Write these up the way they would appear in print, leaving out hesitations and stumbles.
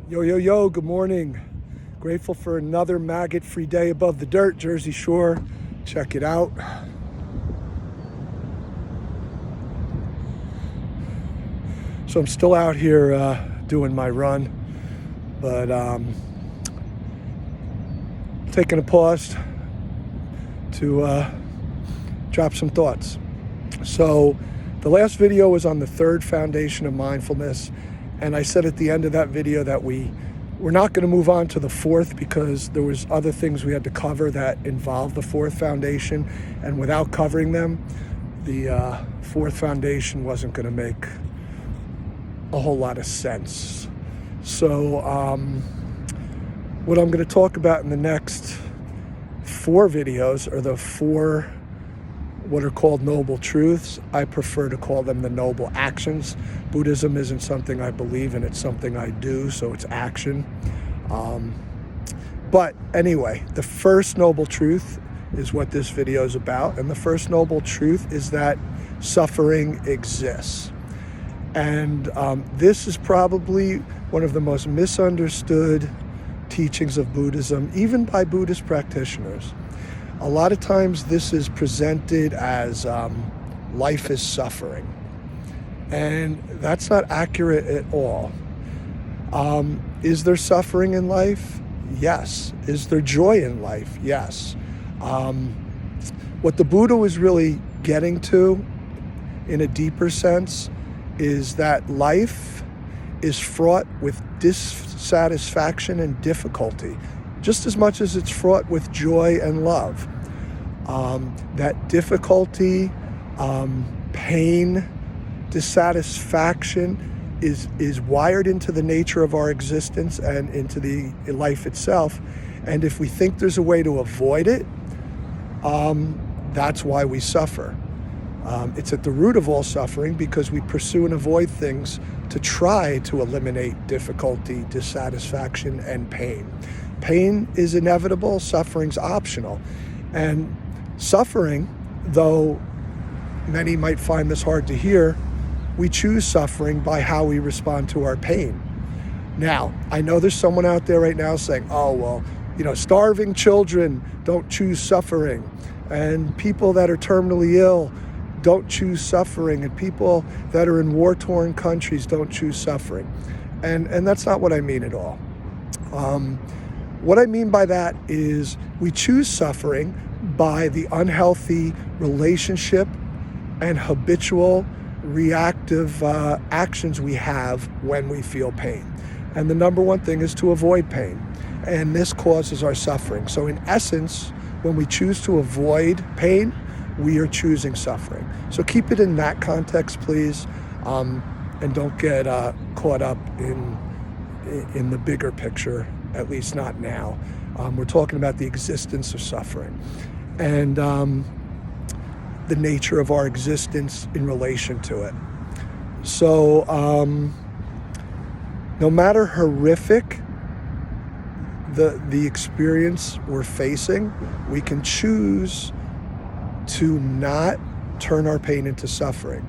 Yo, yo, yo, good morning. Grateful for another maggot-free day above the dirt, Jersey Shore. Check it out. So I'm still out here doing my run, but taking a pause to drop some thoughts. So the last video was on the third foundation of mindfulness, and I said at the end of that video that we're not going to move on to the fourth because there was other things we had to cover that involved the fourth foundation, and without covering them, the fourth foundation wasn't going to make a whole lot of sense. So what I'm going to talk about in the next four videos are the four what are called noble truths. I prefer to call them the noble actions. Buddhism isn't something I believe in, it's something I do, so it's action. But anyway, the first noble truth is what this video is about, and the first noble truth is that suffering exists. And this is probably one of the most misunderstood teachings of Buddhism, even by Buddhist practitioners. A lot of times this is presented as life is suffering, and that's not accurate at all. Is there suffering in life? Yes. Is there joy in life? Yes. What the Buddha was really getting to in a deeper sense is that life is fraught with dissatisfaction and difficulty, just as much as it's fraught with joy and love. That difficulty, pain, dissatisfaction is wired into the nature of our existence and into the life itself. And if we think there's a way to avoid it, that's why we suffer. It's at the root of all suffering because we pursue and avoid things to try to eliminate difficulty, dissatisfaction, and pain. Pain is inevitable, suffering's optional. And suffering, though many might find this hard to hear, we choose suffering by how we respond to our pain. Now, I know there's someone out there right now saying, oh, well, starving children don't choose suffering, and people that are terminally ill don't choose suffering, and people that are in war-torn countries don't choose suffering. And that's not what I mean at all. What I mean by that is we choose suffering by the unhealthy relationship and habitual reactive actions we have when we feel pain. And the number one thing is to avoid pain. And this causes our suffering. So in essence, when we choose to avoid pain, we are choosing suffering. So keep it in that context, please, and don't get caught up in the bigger picture, at least not now. We're talking about the existence of suffering and the nature of our existence in relation to it. So no matter horrific the experience we're facing, we can choose to not turn our pain into suffering.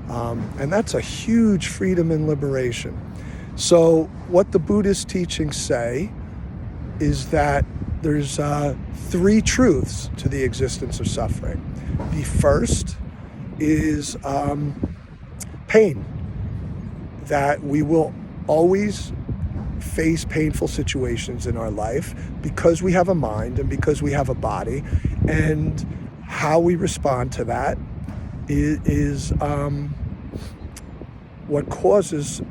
And that's a huge freedom and liberation. So what the Buddhist teachings say is that there's three truths to the existence of suffering. The first is pain, that we will always face painful situations in our life because we have a mind and because we have a body, and how we respond to that is what causes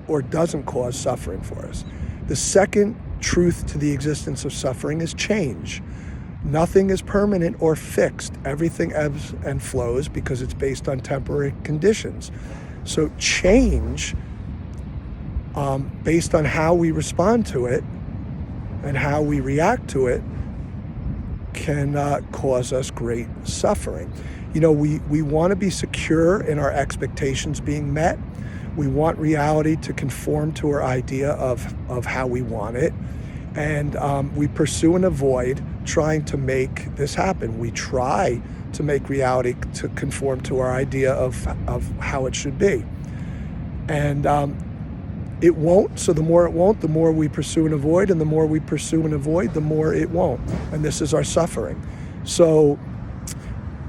or doesn't cause suffering for us. The second truth to the existence of suffering is change. Nothing is permanent or fixed. Everything ebbs and flows because it's based on temporary conditions. So change, based on how we respond to it and how we react to it, can cause us great suffering. We want to be secure in our expectations being met. We want reality to conform to our idea of how we want it. And we pursue and avoid trying to make this happen. We try to make reality to conform to our idea of how it should be. And it won't. So the more it won't, the more we pursue and avoid, and the more we pursue and avoid, the more it won't. And this is our suffering. So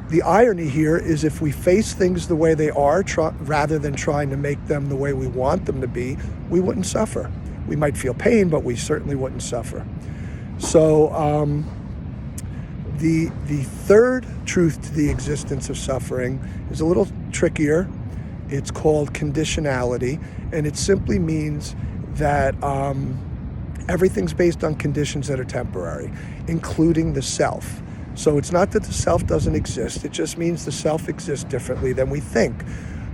the irony here is if we face things the way they are, rather than trying to make them the way we want them to be, we wouldn't suffer. We might feel pain, but we certainly wouldn't suffer. So the third truth to the existence of suffering is a little trickier. It's called conditionality, and it simply means that everything's based on conditions that are temporary, including the self. So it's not that the self doesn't exist, it just means the self exists differently than we think.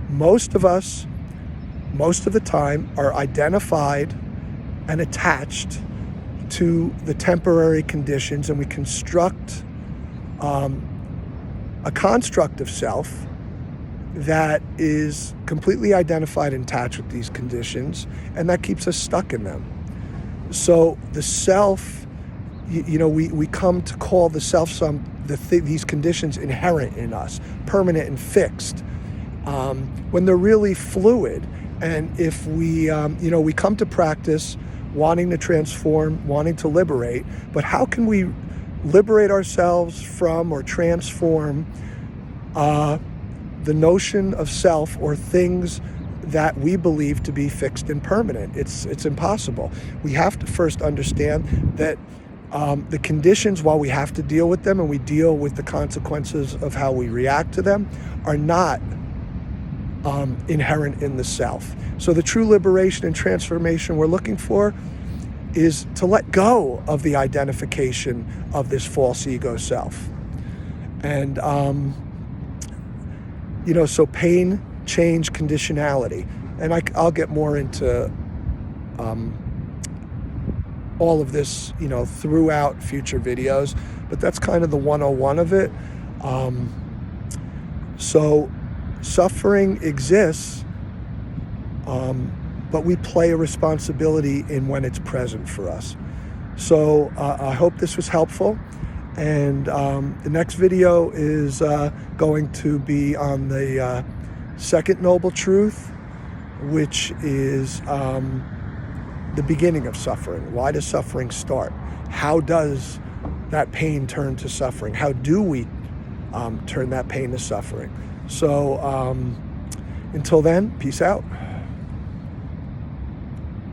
Most of us, most of the time, are identified and attached to the temporary conditions, and we construct a construct of self that is completely identified and attached with these conditions, and that keeps us stuck in them. So the self, we come to call the self these conditions inherent in us, permanent and fixed, when they're really fluid. And if we come to practice wanting to transform, wanting to liberate, but how can we liberate ourselves from or transform the notion of self or things that we believe to be fixed and permanent? It's impossible. We have to first understand that the conditions, while we have to deal with them and we deal with the consequences of how we react to them, are not inherent in the self. So the true liberation and transformation we're looking for is to let go of the identification of this false ego self. And so pain, change, conditionality. And I'll get more into all of this, throughout future videos, but that's kind of the 101 of it. So suffering exists, but we play a responsibility in when it's present for us. So I hope this was helpful. And the next video is going to be on the second noble truth, which is the beginning of suffering. Why does suffering start? How does that pain turn to suffering? How do we turn that pain to suffering? So until then, peace out.